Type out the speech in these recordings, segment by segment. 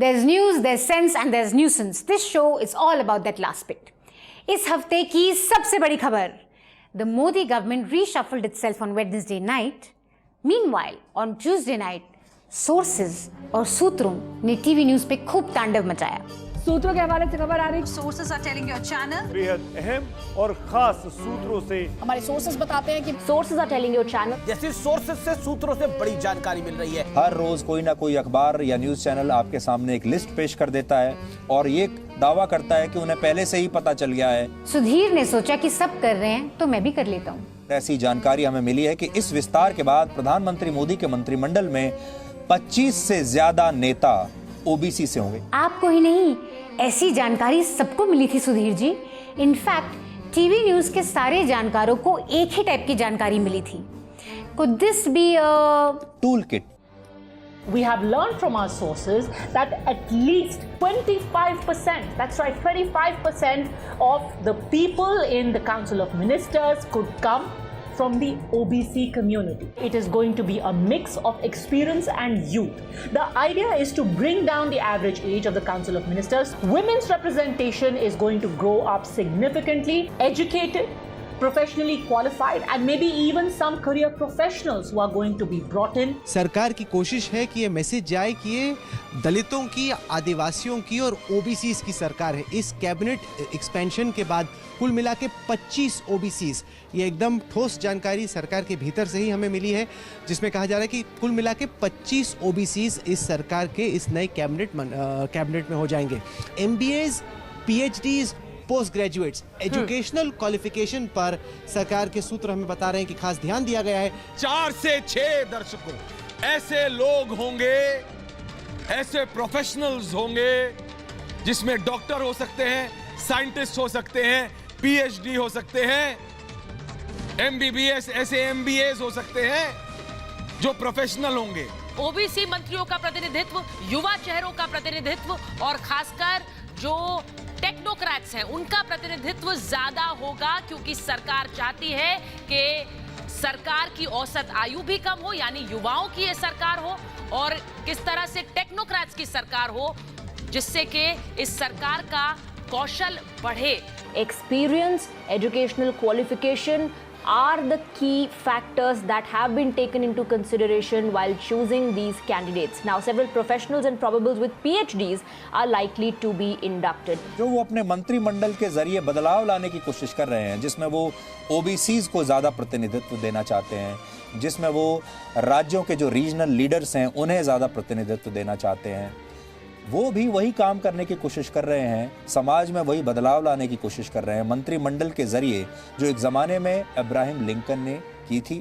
There's news, there's sense and there's nuisance. This show is all about that last bit. इस हफ्ते की सबसे बड़ी खबर, the Modi government reshuffled itself on Wednesday night. Meanwhile, on Tuesday night, sources और सूत्रों ने TV news पे खूब तांडव मचाया. सूत्रों के हवाले से खबर आ रही है. Sources are telling your channel. बेहद अहम और खास सूत्रों से हमारे सोर्सेज बताते हैं कि sources are telling your channel. जैसे सोर्सेज से सूत्रों से बड़ी जानकारी मिल रही है. हर रोज कोई ना कोई अखबार या न्यूज चैनल आपके सामने एक लिस्ट पेश कर देता है और ये दावा करता है कि उन्हें पहले से ही पता चल गया है. सुधीर ने सोचा कि सब कर रहे हैं तो मैं भी कर लेता हूँ. ऐसी जानकारी हमें मिली है कि इस विस्तार के बाद प्रधानमंत्री मोदी के मंत्रिमंडल में 25 से ज्यादा नेता ओबीसी से होंगे. आपको ही नहीं, ऐसी जानकारी सबको मिली थी Sudhir ji. In fact TV news के सारे जानकारों को एक ही टाइप की जानकारी मिली थी. Could this be a toolkit? We have learned from our sources that at least 25%, that's right, 25% of the people in the Council of Ministers could come from the OBC community. It is going to be a mix of experience and youth. The idea is to bring down the average age of the Council of Ministers. Women's representation is going to grow up significantly. Educated, professionally qualified and maybe even some career professionals who are going to be brought in. सरकार की कोशिश है कि ये message जाए कि ये दलितों की, आदिवासियों की और ओबीसीज की सरकार है. इस कैबिनेट एक्सपेंशन के बाद कुल मिला के 25 ओबीसीज, ये एकदम ठोस जानकारी सरकार के भीतर से ही हमें मिली है, जिसमें कहा जा रहा है कि कुल मिला के 25 ओबीसीज इस सरकार के इस नए कैबिनेट में हो जाएंगे. MBAs, PhDs, post graduates, educational qualification पर सरकार के सूत्र हमें बता रहे हैं कि खास ध्यान दिया गया है. 4 से 6 दर्शकों ऐसे लोग होंगे, ऐसे प्रोफेशनल्स होंगे जिसमें डॉक्टर हो सकते हैं, साइंटिस्ट हो सकते हैं, पीएचडी हो सकते हैं, एमबीबीएस, ऐसे एमबीएस हो सकते हैं जो प्रोफेशनल होंगे. ओबीसी मंत्रियों का प्रतिनिधित्व, युवा चेहरों का प्रतिनिधित्व और खासकर जो टेक्नोक्रेट्स हैं उनका प्रतिनिधित्व ज्यादा होगा, क्योंकि सरकार चाहती है कि सरकार की औसत आयु भी कम हो, यानी युवाओं की ये सरकार हो, और किस तरह से टेक्नोक्रेट्स की सरकार हो जिससे कि इस सरकार का कौशल बढ़े. Experience, educational qualification are the key factors that have been taken into consideration while choosing these candidates. Now, several professionals and probables with PhDs are likely to be inducted. जो वो अपने मंत्रिमंडल के जरिए बदलाव लाने की कोशिश कर रहे हैं, जिसमें वो ओबीसीज को ज्यादा प्रतिनिधित्व देना चाहते हैं, जिसमें वो राज्यों के जो रीजनल लीडर्स हैं उन्हें ज्यादा प्रतिनिधित्व देना चाहते हैं, वो भी वही काम करने की कोशिश कर रहे हैं, समाज में वही बदलाव लाने की कोशिश कर रहे हैं मंत्रिमंडल के जरिए, जो एक जमाने में अब्राहम लिंकन ने की थी.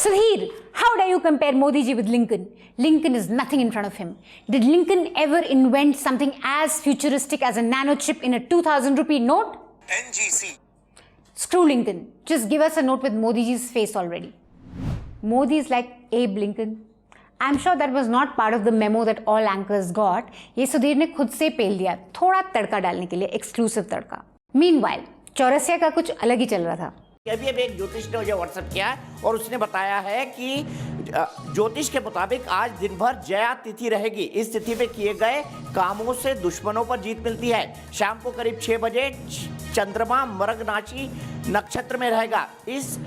Sudhir, how dare you compare Modi ji with Lincoln? Lincoln is nothing in front of him. Did Lincoln ever invent something as futuristic as a nano chip in a 2000 rupee note? NGC. Screw Lincoln. Just give us a note with Modi ji's face already. Modi is like Abe Lincoln. I'm sure that was not part of the memo that all anchors got. ये सुधीर ने खुद से पेल दिया थोड़ा तड़का डालने के लिए, exclusive तड़का. Meanwhile, Chaurasia का कुछ अलग ही चल रहा था. अभी एक ज्योतिष ने मुझे व्हाट्सएप किया और उसने बताया है कि ज्योतिष के मुताबिक आज दिन भर जया तिथि रहेगी. इस तिथि में किए गए कामों से दुश्मनों पर जीत मिलती है. शाम को करीब 6 बजे चंद्रमा मृगनाशी नक्षत्र में रहेगा. इस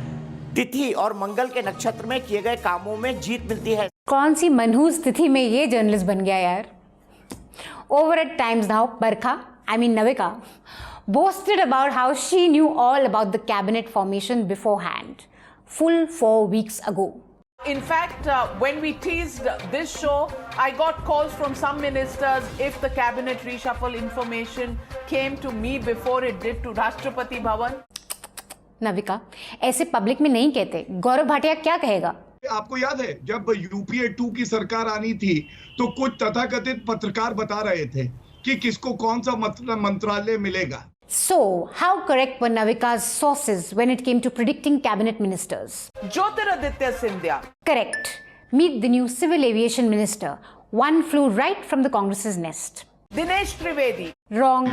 तिथि और मंगल के नक्षत्र में किए गए कामों में जीत मिलती है. कौन सी मनहूस तिथि में ये जर्नलिस्ट बन गया यार. Over at Times Now, Navika boasted about how she knew all about the cabinet formation beforehand, full 4 weeks ago. In fact, when we teased this show, I got calls from some ministers if the cabinet reshuffle information came to me before it did to Rashtrapati Bhavan. Navika, ऐसे public में नहीं कहते. गौरव भाटिया क्या कहेगा? आपको याद है जब यूपीए 2 की सरकार आनी थी तो कुछ तथाकथित पत्रकार बता रहे थे कि किसको कौन सा मंत्रालय मिलेगा. So, how correct were Navika's sources when it came to predicting cabinet ministers? Jyotiraditya Scindia. Correct. Meet the new civil aviation minister. One flew right from the Congress's nest. Dinesh Trivedi. Wrong.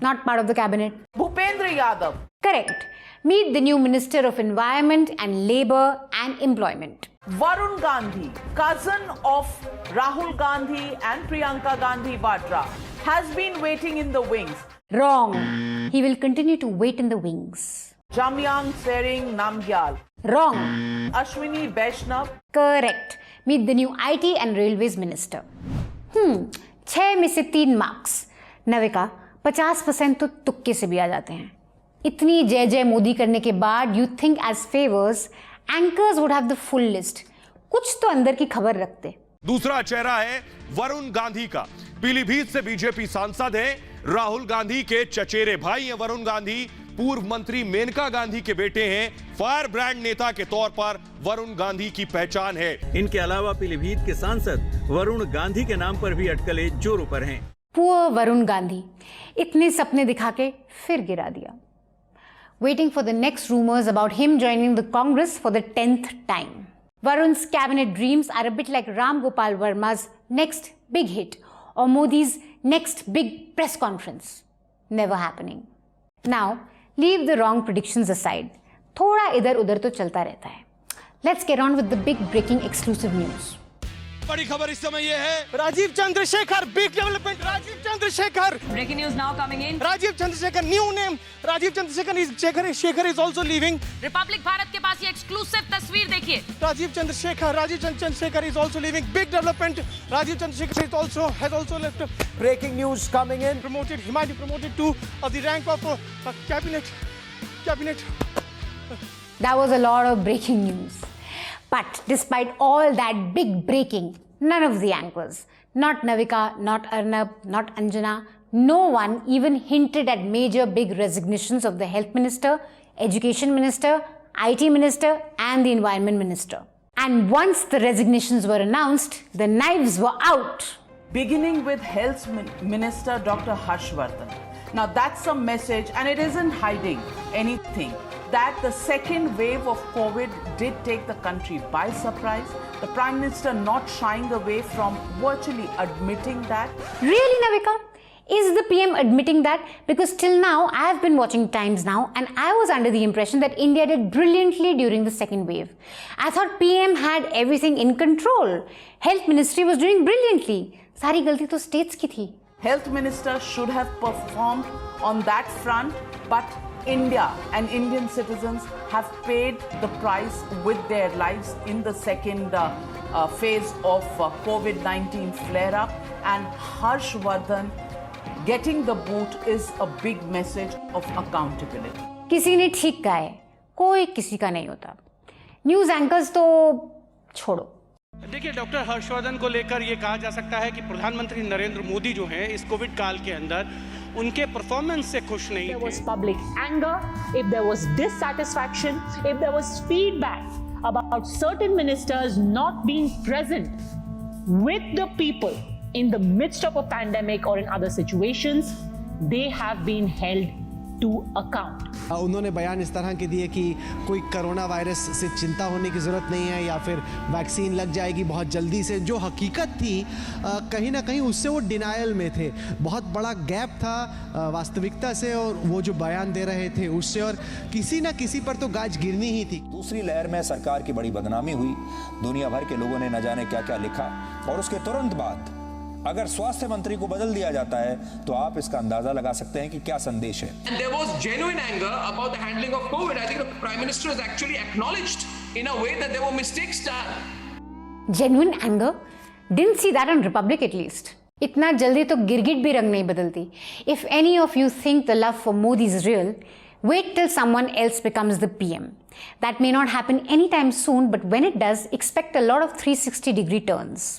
Not part of the cabinet. Bhupendra Yadav. Correct. Meet the new Minister of Environment and Labour and Employment. Varun Gandhi, cousin of Rahul Gandhi and Priyanka Gandhi Vadra, has been waiting in the wings. Wrong. He will continue to wait in the wings. Jamyang Sering Namgyal. Wrong. Ashwini Vaishnav. Correct. Meet the new IT and Railways Minister. 6 में से 3 marks. Navika 50% तो तुक्के से भी आ जाते हैं. इतनी जय जय मोदी करने के बाद you think as favors anchors would have the full list. कुछ तो अंदर की खबर रखते. दूसरा चेहरा है वरुण गांधी का. पीलीभीत से बीजेपी सांसद हैं. राहुल गांधी के चचेरे भाई हैं वरुण गांधी. पूर्व मंत्री मेनका गांधी के बेटे हैं. फायर ब्रांड नेता के तौर पर वरुण गांधी की पहचान है. इनके अलावा पीलीभीत के सांसद वरुण गांधी के नाम पर भी अटकलें जोरों पर हैं. पुअर वरुण गांधी इतने सपने दिखा के फिर गिरा दिया. Waiting for the next rumors about him joining the Congress for the 10th time. Varun's cabinet dreams are a bit like Ram Gopal Verma's next big hit or Modi's next big press conference. Never happening. Now, leave the wrong predictions aside. थोड़ा इधर उधर तो चलता रहता है. Let's get on with the big breaking exclusive news. बड़ी खबर इस समय यह है Rajeev Chandrasekhar big development. Rajeev Chandrasekhar. Breaking news now coming in. Rajeev Chandrasekhar new name. Rajeev Chandrasekhar Shekhar is also leaving. Republic Bharat के पास ये एक्सक्लूसिव तस्वीर देखिए. Rajeev Chandrasekhar is also leaving. Big development. Rajeev Chandrasekhar has also left. Breaking news coming in. He might be promoted to the rank of cabinet. That was a lot of breaking news. But despite all that big breaking, none of the anchors, not Navika, not Arnab, not Anjana, no one even hinted at major big resignations of the Health Minister, Education Minister, IT Minister and the Environment Minister. And once the resignations were announced, the knives were out. Beginning with Health Minister Dr. Harsh Vardhan. Now that's a message, and it isn't hiding anything, that the second wave of COVID did take the country by surprise. The Prime Minister not shying away from virtually admitting that. Really, Navika? Is the PM admitting that? Because till now, I have been watching Times Now and I was under the impression that India did brilliantly during the second wave. I thought PM had everything in control. Health Ministry was doing brilliantly. सारी गलती तो states की थी. Health Minister should have performed on that front, but India and Indian citizens have paid the price with their lives in the second phase of COVID-19 flare-up, and Harsh Vardhan getting the boot is a big message of accountability. किसी ने ठीक कहा है, कोई किसी का नहीं होता. न्यूज़ एंकर्स तो छोड़ो. देखिए, डॉक्टर हर्षवर्धन को लेकर ये कहा जा सकता है कि प्रधानमंत्री नरेंद्र मोदी जो हैं इस कोविड काल के अंदर उनके परफॉर्मेंस से खुश नहीं थे. There was public anger, if there was dissatisfaction, if there was feedback about certain ministers not being present with the people in the midst of a pandemic or in other situations, they have been held to account. उन्होंने बयान इस तरह के दिए कि कोई corona virus से चिंता होने की ज़रूरत नहीं है या फिर वैक्सीन लग जाएगी बहुत जल्दी से. जो हकीकत थी कहीं ना कहीं उससे वो डिनायल में थे. बहुत बड़ा गैप था वास्तविकता से और वो जो बयान दे रहे थे उससे, और किसी ना किसी पर तो गाज गिरनी ही थी. दूसरी लहर में सरकार की बड़ी बदनामी हुई. दुनिया भर के लोगों ने न जाने क्या क्या लिखा, और उसके तुरंत बाद अगर स्वास्थ्य मंत्री को बदल दिया जाता है तो आप इसका अंदाजा लगा सकते हैं कि क्या संदेश है. And there was genuine anger about the handling of COVID. I think the Prime Minister has actually acknowledged in a way that there were mistakes done. Genuine anger? Didn't see that on Republic at least. इतना जल्दी तो गिरगिट भी रंग नहीं बदलती. If any of you think the love for Modi is real, wait till someone else becomes the PM. That may not happen anytime soon, but when it does, expect a lot of 360-degree turns.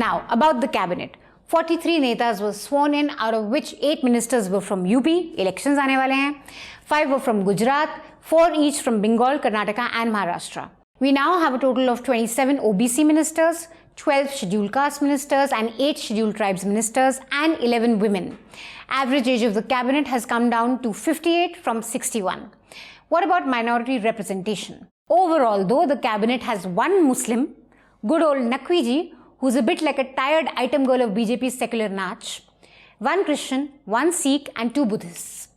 Now, about the cabinet. 43 netas were sworn in, out of which 8 ministers were from UP, elections आने वाले हैं. 5 were from Gujarat, 4 each from Bengal, Karnataka and Maharashtra. We now have a total of 27 OBC ministers, 12 scheduled caste ministers and 8 scheduled tribes ministers and 11 women. Average age of the cabinet has come down to 58 from 61. What about minority representation? Overall, though, the cabinet has one Muslim, good old Naqvi, who's a bit like a tired item girl of BJP's secular natch, one Christian, one Sikh and 2 Buddhists.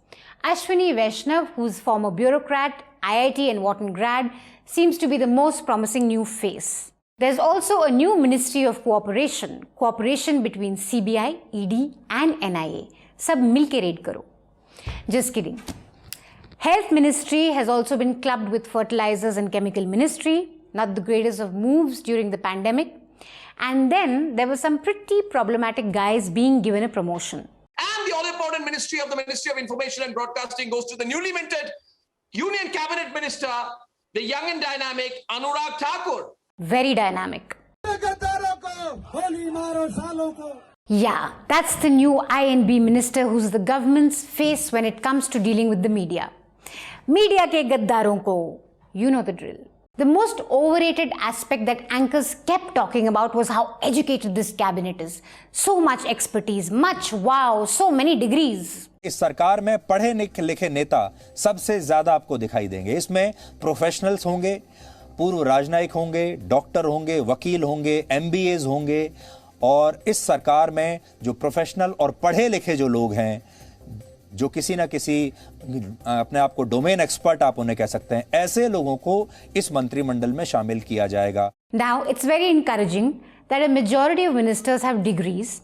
Ashwini Vaishnav, who's former bureaucrat, IIT and Wharton grad, seems to be the most promising new face. There's also a new Ministry of cooperation between CBI, ED and NIA. Sab milke raid karo. Just kidding. Health Ministry has also been clubbed with Fertilizers and Chemical Ministry, not the greatest of moves during the pandemic. And then there were some pretty problematic guys being given a promotion. And the all-important Ministry of Information and Broadcasting goes to the newly minted Union Cabinet Minister, the young and dynamic Anurag Thakur. Very dynamic. Yeah, that's the new I&B minister who's the government's face when it comes to dealing with the media. Media ke gaddaron ko, you know the drill. The most overrated aspect that anchors kept talking about was how educated this cabinet is. So much expertise, much wow, so many degrees. इस सरकार में पढ़े लिखे नेता सबसे ज्यादा आपको दिखाई देंगे। इसमें प्रोफेशनल्स होंगे, पूर्व राजनयिक होंगे, डॉक्टर होंगे, वकील होंगे, MBAs होंगे, और इस सरकार में जो प्रोफेशनल और पढ़े लिखे जो लोग हैं, जो किसी ना किसी अपने आप को डोमेन एक्सपर्ट आप उन्हें कह सकते हैं, ऐसे लोगों को इस मंत्रिमंडल में शामिल किया जाएगा। Now, it's very encouraging that a majority of ministers have degrees,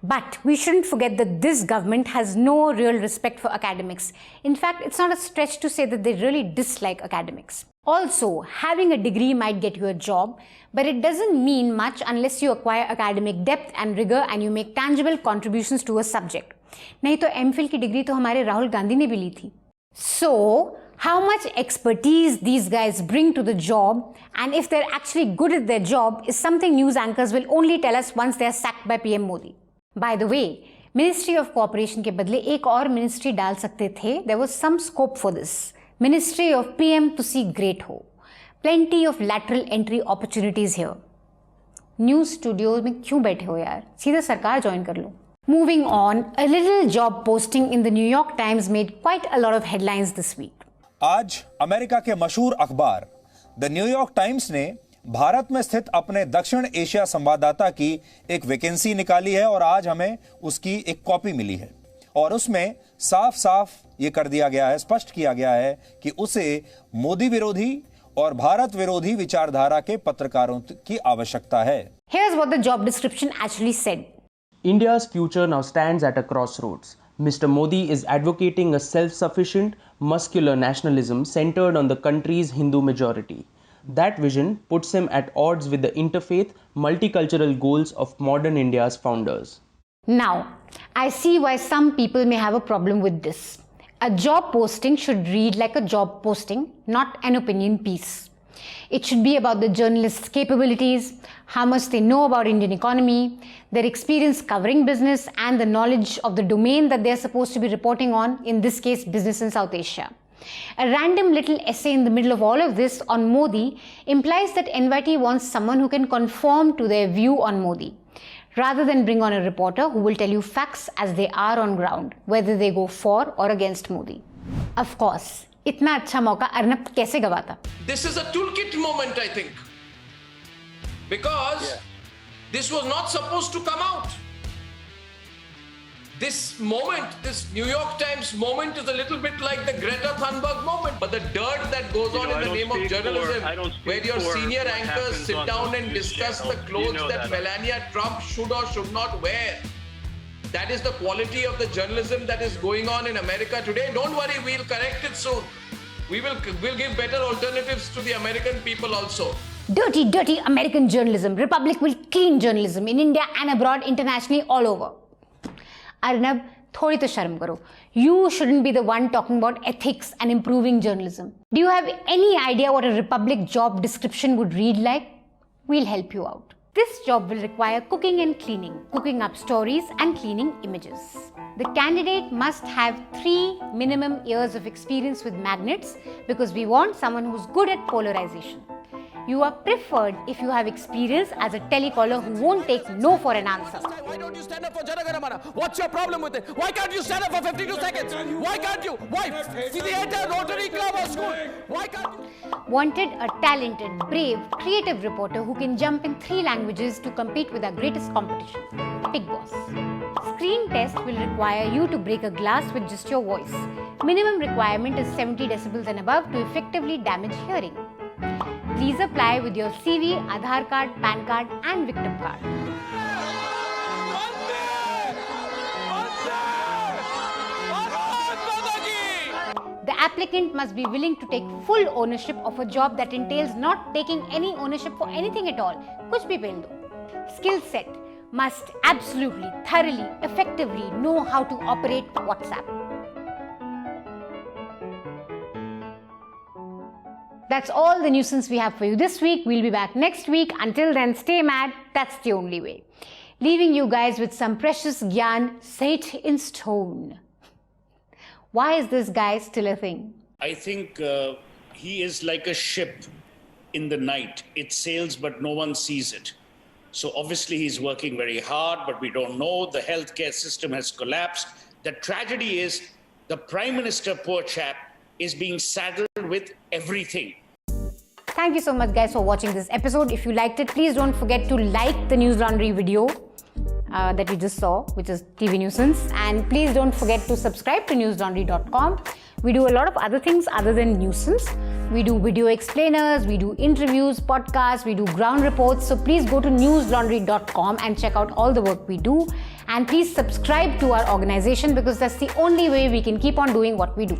but we shouldn't forget that this government has no real respect for academics. In fact, it's not a stretch to say that they really dislike academics. Also, having a degree might get you a job, but it doesn't mean much unless you acquire academic depth and rigor and you make tangible contributions to a subject. नहीं तो MPhil की degree तो हमारे राहुल गांधी ने भी ली थी. So, how much expertise these guys bring to the job and if they're actually good at their job is something news anchors will only tell us once they are sacked by PM Modi. By the way, Ministry of Cooperation के बदले एक और ministry डाल सकते थे. There was some scope for this. Ministry of PM to see great ho. Plenty of lateral entry opportunities here. News studios में क्यों बैठे हो यार? सीधा सरकार join कर लो. Moving on, a little job posting in the New York Times made quite a lot of headlines this week. आज America के मशहूर अखबार द न्यूयॉर्क टाइम्स ने भारत में स्थित अपने दक्षिण एशिया संवाददाता की एक वैकेंसी निकाली है और आज हमें उसकी एक कॉपी मिली है और उसमें साफ साफ ये कर दिया गया है, स्पष्ट किया गया है कि उसे मोदी विरोधी और भारत विरोधी विचारधारा के पत्रकारों की आवश्यकता है. Here's what the job description actually said. India's future now stands at a crossroads. Mr. Modi is advocating a self-sufficient, muscular nationalism centered on the country's Hindu majority. That vision puts him at odds with the interfaith, multicultural goals of modern India's founders. Now, I see why some people may have a problem with this. A job posting should read like a job posting, not an opinion piece. It should be about the journalist's capabilities, how much they know about Indian economy, their experience covering business, and the knowledge of the domain that they are supposed to be reporting on, in this case, business in South Asia. A random little essay in the middle of all of this on Modi implies that NYT wants someone who can conform to their view on Modi, rather than bring on a reporter who will tell you facts as they are on ground, whether they go for or against Modi. Of course, इतना अच्छा मौका अर्नब कैसे गवाता? This is a toolkit moment, I think, because this was not supposed to come out. This moment, this New York Times moment, is a little bit like the Greta Thunberg moment. But the dirt that goes on in the name of journalism, where your senior anchors sit down and discuss the clothes that Melania Trump should or should not wear. That is the quality of the journalism that is going on in America today. Don't worry, we'll correct it soon. We'll give better alternatives to the American people also. Dirty, dirty American journalism. Republic will clean journalism in India and abroad, internationally, all over. Arnab, थोड़ी तो शर्म करो. You shouldn't be the one talking about ethics and improving journalism. Do you have any idea what a Republic job description would read like? We'll help you out. This job will require cooking and cleaning, cooking up stories and cleaning images. The candidate must have 3 minimum years of experience with magnets because we want someone who's good at polarization. You are preferred if you have experience as a telecaller who won't take no for an answer. Why don't you stand up for Jana Gana Mana? What's your problem with it? Why can't you stand up for 52 seconds? Why can't you? Why? See the entire Rotary Club or school. Why can't you? Wanted a talented, brave, creative reporter who can jump in 3 languages to compete with our greatest competition, Big Boss. screen test will require you to break a glass with just your voice. Minimum requirement is 70 decibels and above to effectively damage hearing. Please apply with your CV, Aadhaar card, PAN card and victim card. The applicant must be willing to take full ownership of a job that entails not taking any ownership for anything at all. कुछ भी पेल दो. Skill set must absolutely, thoroughly, effectively know how to operate WhatsApp. That's all the nuisance we have for you this week. We'll be back next week. Until then, stay mad. That's the only way. Leaving you guys with some precious gyan set in stone. Why is this guy still a thing? I think he is like a ship in the night. It sails, but no one sees it. So obviously he's working very hard, but we don't know. The healthcare system has collapsed. The tragedy is the Prime Minister, poor chap, is being saddled with everything. Thank you so much guys for watching this episode. If you liked it, please don't forget to like the News Laundry video that you just saw, which is TV Nuisance. And please don't forget to subscribe to newslaundry.com. We do a lot of other things other than nuisance. We do video explainers, we do interviews, podcasts, we do ground reports. So please go to newslaundry.com and check out all the work we do. And please subscribe to our organization because that's the only way we can keep on doing what we do.